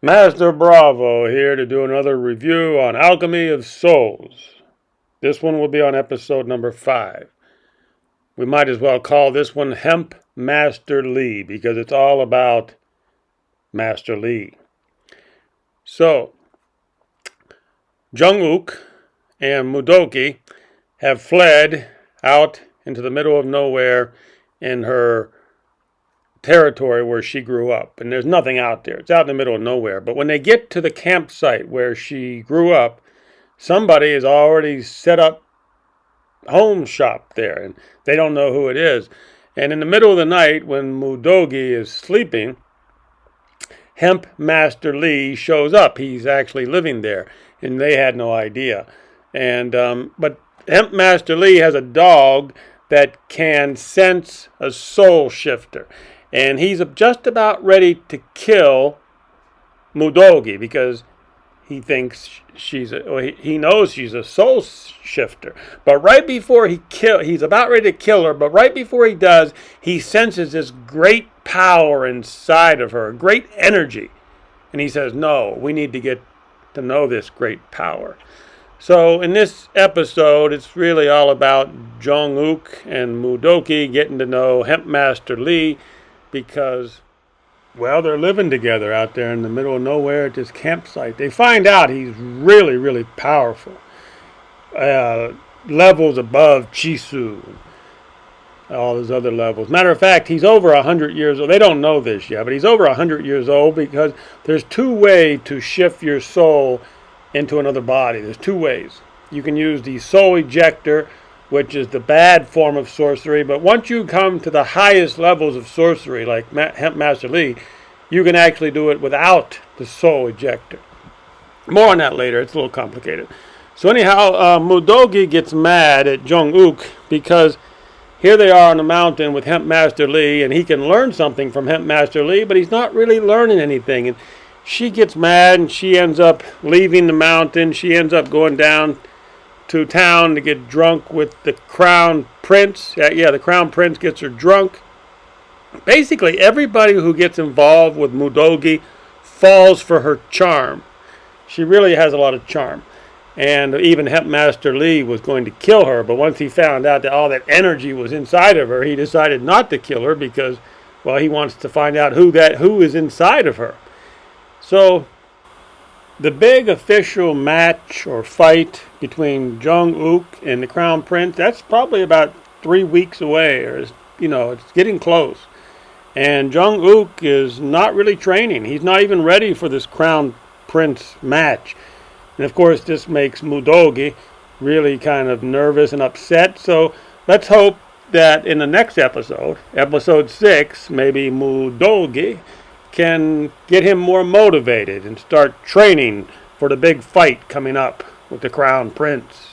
Master Bravo here to do another review on Alchemy of Souls. This one will be on episode number 5. We might as well call this one Hemp Master Lee because it's all about Master Lee. So, Jung-uk and Mudoki have fled out into the middle of nowhere in her territory where she grew up, and there's nothing out there. It's out in the middle of nowhere. But when they get to the campsite where she grew up, somebody has already set up home shop there, and they don't know who it is. And in the middle of the night, when Mudogi is sleeping, Hemp Master Lee shows up. He's actually living there, and they had no idea. And but Hemp Master Lee has a dog that can sense a soul shifter. And he's just about ready to kill Mudogi because he thinks he knows she's a soul shifter. But right before he's about ready to kill her, but right before he does, he senses this great power inside of her, great energy. And he says, no, we need to get to know this great power. So in this episode, it's really all about Jung-uk and Mudoki getting to know Hemp Master Lee, because, well, they're living together out there in the middle of nowhere at this campsite. They find out he's really, really powerful. Levels above Chisu, all those other levels. Matter of fact, he's over 100 years old. They don't know this yet, but he's over 100 years old because there's 2 ways to shift your soul into another body. There's 2 ways. You can use the soul ejector, which is the bad form of sorcery. But once you come to the highest levels of sorcery, like Hemp Master Lee, you can actually do it without the soul ejector. More on that later. It's a little complicated. So anyhow, Mudogi gets mad at Jung-uk because here they are on the mountain with Hemp Master Lee, and he can learn something from Hemp Master Lee, but he's not really learning anything. And she gets mad, and she ends up leaving the mountain. She ends up going down to town to get drunk with the crown prince. The crown prince gets her drunk. Basically, everybody who gets involved with Mudogi falls for her charm. She really has a lot of charm. And even Hemp Master Lee was going to kill her, but once he found out that all that energy was inside of her, he decided not to kill her because, well, he wants to find out who is inside of her. So the big official match or fight between Jung-uk and the Crown Prince, that's probably about 3 weeks away, or it's getting close. And Jung-uk is not really training. He's not even ready for this Crown Prince match. And of course, this makes Mudogi really kind of nervous and upset. So let's hope that in the next episode, episode 6, maybe Mudogi can get him more motivated and start training for the big fight coming up with the Crown Prince.